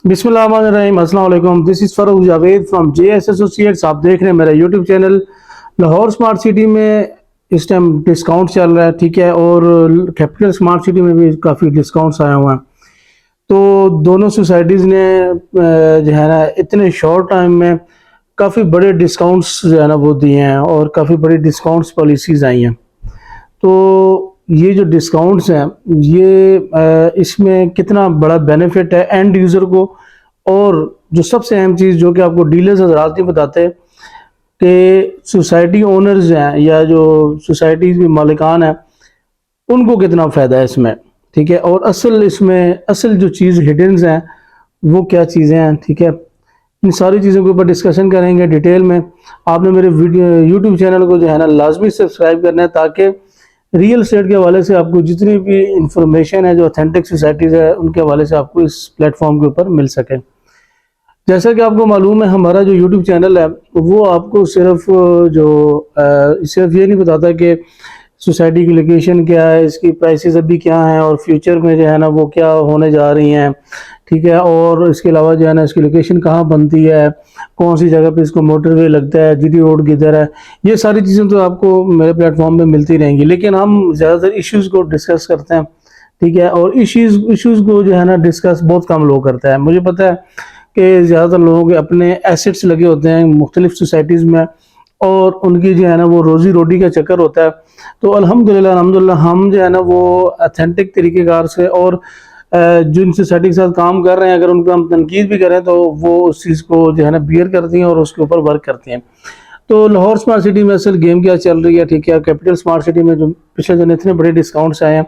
बिस्मिल्लाहिर्रहमानिर्रहीम, अस्सलाम वालेकुम। This is Farooq Javed from JS associates. आप देख रहे हैं मेरा YouTube channel. Lahore smart city में इस टाइम डिस्काउंट चल रहा है, ठीक है, और कैपिटल स्मार्ट सिटी में भी काफ़ी डिस्काउंट्स आए हुए हैं। तो दोनों सोसाइटीज़ ने जो है ना इतने शॉर्ट टाइम में काफ़ी बड़े डिस्काउंट्स जो है ना वो दिए हैं और काफ़ी बड़ी डिस्काउंट्स पॉलिसीज़ आई हैं। तो ये जो डिस्काउंट्स हैं ये इसमें कितना बड़ा बेनिफिट है एंड यूज़र को, और जो सबसे अहम चीज़ जो कि आपको डीलर्स हजरात नहीं बताते कि सोसाइटी ओनर्स हैं या जो सोसाइटी के मालिकान हैं उनको कितना फ़ायदा है इसमें, ठीक है। और असल जो चीज़ हिडन्स हैं वो क्या चीज़ें हैं, ठीक है। इन सारी चीज़ों के ऊपर डिस्कशन करेंगे डिटेल में। आपने मेरे वीडियो यूट्यूब चैनल को जो है ना लाजमी सब्सक्राइब करना है ताकि रियल एस्टेट के हवाले से आपको जितनी भी इंफॉर्मेशन है जो ऑथेंटिक सोसाइटीज़ है उनके हवाले से आपको इस प्लेटफॉर्म के ऊपर मिल सके। जैसा कि आपको मालूम है हमारा जो यूट्यूब चैनल है वो आपको सिर्फ ये नहीं बताता कि सोसाइटी की लोकेशन क्या है, इसकी प्राइसेस अभी क्या हैं और फ्यूचर में जो है ना वो क्या होने जा रही हैं, ठीक है। और इसके अलावा जो है ना इसकी लोकेशन कहाँ बनती है, कौन सी जगह पे इसको मोटरवे लगता है, जीटी रोड किधर है, ये सारी चीज़ें तो आपको मेरे प्लेटफॉर्म पे मिलती रहेंगी। लेकिन हम ज़्यादातर इश्यूज़ को डिस्कस करते हैं, ठीक है। और इश्यूज़ को जो है ना डिस्कस बहुत कम लोग करते हैं। मुझे पता है कि ज़्यादातर लोगों के अपने एसेट्स लगे होते हैं मुख्तलिफ सोसाइटीज़ में और उनकी जो है ना वो रोज़ी रोटी का चक्कर होता है। तो अल्हम्दुलिल्लाह हम जो है ना वो अथेंटिक तरीक़ेकार से और जिन सोसाइटी के साथ काम कर रहे हैं अगर उनको हम तनकीद भी करें तो वो उस चीज़ को जो है ना बियर करती हैं और उसके ऊपर वर्क करती हैं। तो लाहौर स्मार्ट सिटी में असल गेम क्या चल रही है, ठीक है। कैपिटल स्मार्ट सिटी में जो पिछले दिन इतने बड़े डिस्काउंट्स आए हैं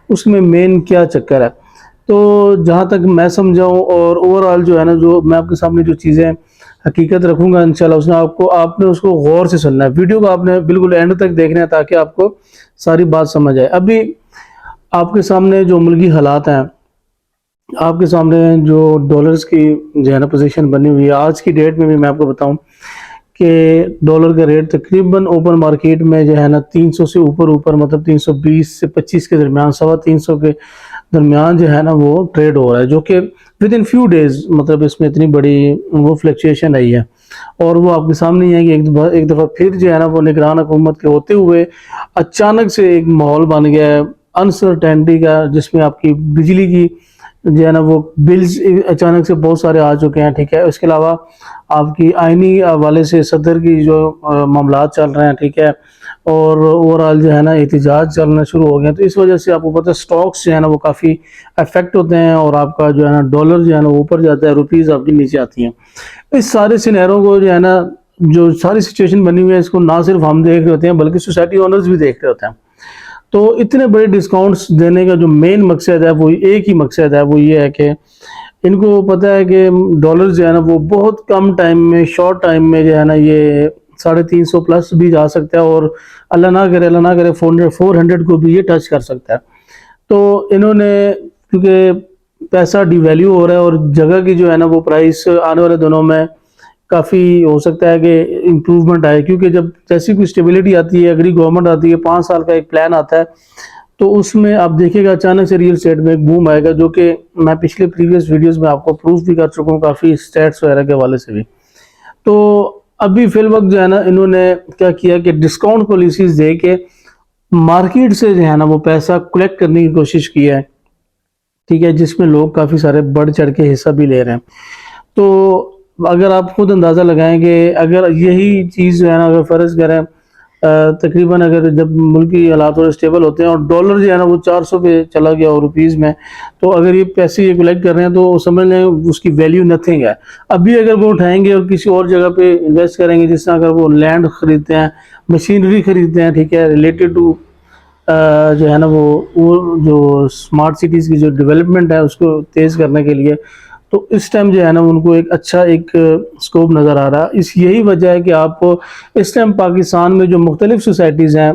उसमें मेन क्या चक्कर है। तो जहाँ तक मैं समझाऊँ और ओवरऑल जो है ना जो मैं आपके सामने जो चीज़ें हकीकत रखूँगा इंशाल्लाह उसमें आपने उसको गौर से सुनना है। वीडियो को आपने बिल्कुल एंड तक देखना है ताकि आपको सारी बात समझ आए। अभी आपके सामने जो मुल्की हालात हैं, आपके सामने जो डॉलर्स की जो है ना पोजीशन बनी हुई है आज की डेट में भी मैं आपको बताऊं कि डॉलर का रेट तकरीबन ओपन मार्केट में जो है ना 300 से ऊपर मतलब 320 से 25 के दरमियान, 325 के दरमियान जो है ना वो ट्रेड हो रहा है, जो कि विद इन फ्यू डेज मतलब इसमें इतनी बड़ी वो फ्लक्चुएशन आई है। और वो आपके सामने ही है कि एक दफ़ा फिर जो है ना वो निगरान हुकूमत के होते हुए अचानक से एक माहौल बन गया है अनसर्टेनिटी का, जिसमें आपकी बिजली की जो है ना वो बिल्स अचानक से बहुत सारे आ चुके हैं, ठीक है। इसके अलावा आपकी आइनी हवाले से सदर की जो मामलात चल रहे हैं, ठीक है, और ओवरऑल जो है ना एहतजाज चलना शुरू हो गए। तो इस वजह से आपको पता है स्टॉक्स जो है ना वो काफ़ी अफेक्ट होते हैं और आपका जो है ना डॉलर जो है ना ऊपर जाता है, रुपीज़ आपकी नीचे आती हैं। इस सारे सिनेरों को जो है ना जो सारी सिचुएशन बनी हुई है इसको ना सिर्फ हम देख रहे होते हैं बल्कि सोसाइटी ओनर्स भी देख रहे होते हैं। तो इतने बड़े डिस्काउंट्स देने का जो मेन मकसद है वो एक ही मकसद है, वो ये है कि इनको पता है कि डॉलर जो है ना वो बहुत कम टाइम में शॉर्ट टाइम में जो है ना ये 350 प्लस भी जा सकता है और अल्लाह ना करे 400 को भी ये टच कर सकता है। तो इन्होंने क्योंकि पैसा डिवैल्यू हो रहा है और जगह की जो है ना वो प्राइस आने वाले दिनों में काफ़ी हो सकता है कि इम्प्रूवमेंट आए, क्योंकि जब जैसी कोई स्टेबिलिटी आती है, अगली गवर्नमेंट आती है, 5 साल का एक प्लान आता है, तो उसमें आप देखिएगा अचानक से रियल एस्टेट में एक बूम आएगा, जो कि मैं पिछले प्रीवियस वीडियोस में आपको प्रूफ भी कर चुका हूँ काफ़ी स्टैट्स वगैरह के हवाले से भी। तो अभी फिल वक्त जो है ना इन्होंने क्या किया कि डिस्काउंट पॉलिसीज दे के मार्केट से जो है ना वो पैसा कलेक्ट करने की कोशिश की है, ठीक है, जिसमें लोग काफ़ी सारे बढ़ चढ़ के हिस्सा भी ले रहे हैं। तो अगर आप खुद अंदाज़ा लगाएंगे अगर यही चीज़ जो है ना अगर फ़र्ज़ करें तकरीबन अगर जब मुल्क की हालात थोड़े स्टेबल होते हैं और डॉलर जो है ना वो 400 पे चला गया और रुपीज़ में, तो अगर ये पैसे ये कलेक्ट कर रहे हैं तो समझ लें उसकी वैल्यू नथिंग है। अभी अगर वो उठाएंगे और किसी और जगह पे इन्वेस्ट करेंगे, जिस तरह अगर वो लैंड खरीदते हैं, मशीनरी खरीदते हैं, ठीक है, रिलेटेड टू जो है ना वो जो स्मार्ट सिटीज़ की जो डेवलपमेंट है उसको तेज़ करने के लिए, तो इस टाइम जो है ना उनको एक अच्छा एक स्कोप नज़र आ रहा है। यही वजह है कि आप इस टाइम पाकिस्तान में जो मुख्तलिफ सोसाइटीज़ हैं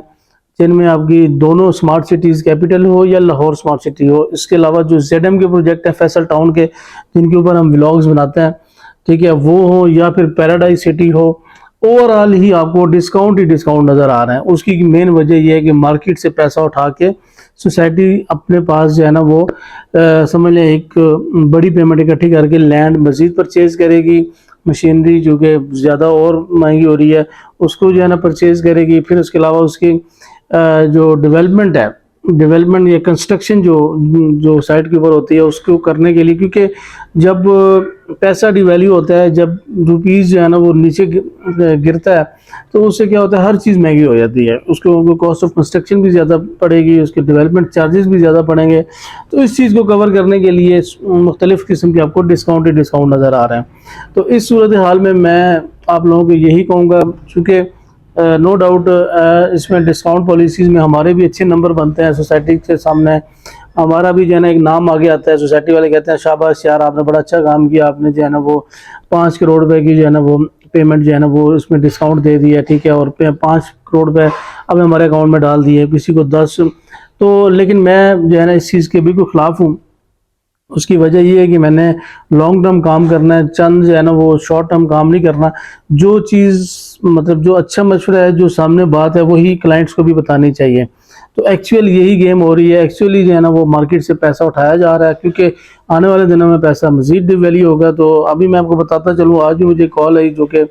जिनमें आपकी दोनों स्मार्ट सिटीज़ कैपिटल हो या लाहौर स्मार्ट सिटी हो, इसके अलावा जो ZM के प्रोजेक्ट हैं फैसल टाउन के जिनके ऊपर हम व्लॉग्स बनाते हैं, ठीक है, वो हो या फिर पैराडाइज सिटी हो, ओवरऑल ही आपको डिस्काउंट ही डिस्काउंट नज़र आ रहे हैं। उसकी मेन वजह यह है कि मार्केट से पैसा उठा के सोसाइटी अपने पास जो है ना वो समझ लें एक बड़ी पेमेंट इकट्ठी करके लैंड मज़ीद परचेज़ करेगी, मशीनरी जो कि ज़्यादा और महंगी हो रही है उसको जो है ना परचेज़ करेगी। फिर उसके अलावा उसकी जो डेवलपमेंट है, डेवलपमेंट या कंस्ट्रक्शन जो जो साइट के ऊपर होती है उसको करने के लिए, क्योंकि जब पैसा डिवैल्यू होता है, जब रुपीज़ जो है ना वो नीचे गिरता है तो उससे क्या होता है, हर चीज़ महंगी हो जाती है। उसको कॉस्ट ऑफ कंस्ट्रक्शन भी ज़्यादा पड़ेगी, उसके डेवलपमेंट चार्जेस भी ज़्यादा पड़ेंगे। तो इस चीज़ को कवर करने के लिए मुख्तलिफ़ किस्म के आपको डिस्काउंट ही डिस्काउंट नज़र आ रहे हैं। तो इस सूरत हाल में मैं आप लोगों को यही कहूँगा, चूँकि नो डाउट इसमें डिस्काउंट पॉलिसीज़ में हमारे भी अच्छे नंबर बनते हैं, सोसाइटी के सामने हमारा भी जो है ना एक नाम आगे आता है। सोसाइटी वाले कहते हैं शाबाश यार, आपने बड़ा अच्छा काम किया, आपने जो है ना वो 5 करोड़ रुपए की जो है ना वो पेमेंट जो है ना वो इसमें डिस्काउंट दे दिया, ठीक है, और 5 करोड़ रुपए अब हमारे अकाउंट में डाल दिए, किसी को 10। तो लेकिन मैं जो है ना इस चीज़ के बिल्कुल ख़िलाफ़ हूँ। उसकी वजह ये है कि मैंने लॉन्ग टर्म काम करना है, चंद जो है ना वो शॉर्ट टर्म काम नहीं करना। जो चीज़ मतलब जो अच्छा मशवरा है, जो सामने बात है, वही क्लाइंट्स को भी बतानी चाहिए। तो एक्चुअल यही गेम हो रही है। एक्चुअली जो है ना वो मार्केट से पैसा उठाया जा रहा है, क्योंकि आने वाले दिनों में पैसा मज़ीद डिवैल्यू होगा। तो अभी मैं आपको बताता चलूँ, आज भी मुझे कॉल आई जो कि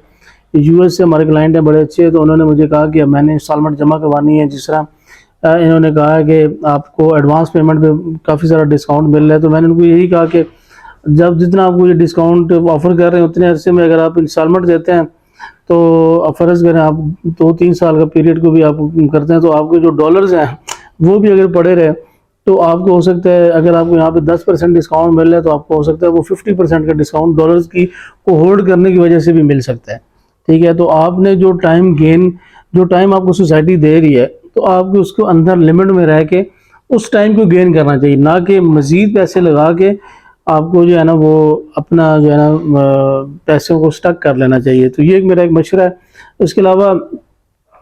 यूएस से हमारे क्लाइंट हैं, बड़े अच्छे। तो उन्होंने मुझे कहा कि मैंने इंस्टॉलमेंट जमा करवानी है, जिस तरह इन्होंने कहा कि आपको एडवांस पेमेंट पे काफ़ी सारा डिस्काउंट मिल रहा है। तो मैंने उनको यही कहा कि जब जितना आपको ये डिस्काउंट ऑफ़र कर रहे हैं उतने अरसे में अगर आप इंस्टॉलमेंट देते हैं तो फ़र्ज़ करें आप 2-3 साल का पीरियड को भी आप करते हैं, तो आपके जो डॉलर्स हैं वो भी अगर पड़े रहे तो आपको हो सकता है, अगर आपको यहाँ पे 10% डिस्काउंट मिल रहा है तो आपको हो सकता है वो 50% का डिस्काउंट डॉलर्स की को होल्ड करने की वजह से भी मिल सकता है। ठीक है, तो आपने जो टाइम आपको सोसाइटी दे रही है, तो आपको उसको अंदर लिमिट में रह के उस टाइम को गेन करना चाहिए, ना कि मज़ीद पैसे लगा के आपको जो है ना वो अपना जो है ना पैसों को स्टक कर लेना चाहिए। तो ये मेरा एक मशवरा है। उसके अलावा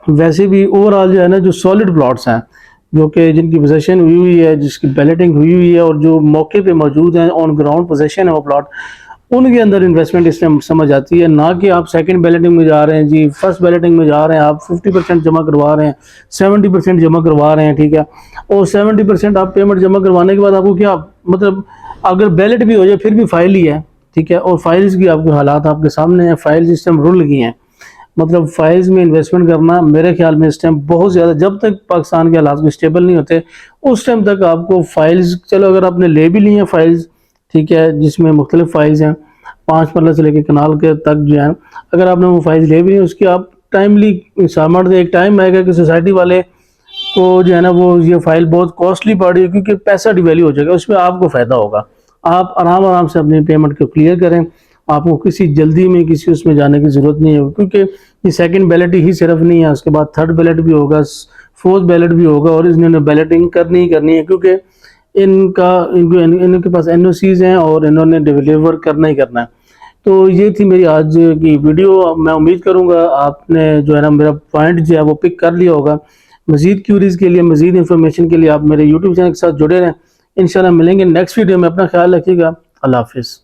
वैसे भी ओवरऑल जो है ना जो सॉलिड प्लॉट्स हैं, जो कि जिनकी पोजीशन हुई हुई है, जिसकी बैलेटिंग हुई हुई है और जो मौके पे मौजूद हैं, ऑन ग्राउंड पोजीशन है वो प्लॉट, उनके अंदर इन्वेस्टमेंट इसमें समझ आती है। ना कि आप सेकंड बैलेटिंग में जा रहे हैं जी, फर्स्ट बैलेटिंग में जा रहे हैं, आप 50% जमा करवा रहे हैं, 70% जमा करवा रहे हैं, ठीक है, और 70% आप पेमेंट जमा करवाने के बाद आपको क्या मतलब अगर बैलेट भी हो जाए फिर भी फाइल ही है, ठीक है, और फाइल्स की आपके हालात आपके सामने हैं, फाइल्स इस टाइम रुल गई हैं। मतलब फाइल्स में इन्वेस्टमेंट करना मेरे ख्याल में इस टाइम बहुत ज़्यादा, जब तक पाकिस्तान के हालात स्टेबल नहीं होते उस टाइम तक आपको फाइल्स, चलो अगर आपने ले भी ली हैं फाइल्स, ठीक है, जिसमें मुख्तलिफ फाइल्स हैं 5 मरला से लेकर कनाल के तक जो है, अगर आपने वो फाइल्स ले भी ली उसकी आप टाइमली इंस्टॉलमेंट दें। एक टाइम आएगा कि सोसाइटी वाले को जो है ना वो ये फाइल बहुत कॉस्टली पड़ रही है, क्योंकि पैसा डिवैल्यू हो जाएगा, उसमें आपको फ़ायदा होगा। आप आराम आराम से अपनी पेमेंट को क्लियर करें, आपको किसी जल्दी में किसी उसमें जाने की ज़रूरत नहीं है, क्योंकि ये सेकंड बैलेट ही सिर्फ नहीं है, उसके बाद थर्ड बैलेट भी होगा, फोर्थ बैलेट भी होगा, और इन्होंने बैलेटिंग करनी ही करनी है, क्योंकि इनके पास एनओसीज हैं और इन्होंने डिलीवर करना ही करना है। तो ये थी मेरी आज की वीडियो। मैं उम्मीद करूँगा आपने जो है ना मेरा पॉइंट जो है वो पिक कर लिया होगा। मज़ीद क्यूरीज़ के लिए, मज़ीद इन्फॉर्मेशन के लिए आप मेरे यूट्यूब चैनल के साथ जुड़े रहें। इंशाल्लाह मिलेंगे नेक्स्ट वीडियो में। अपना ख्याल रखिएगा। अल्लाह हाफिज़।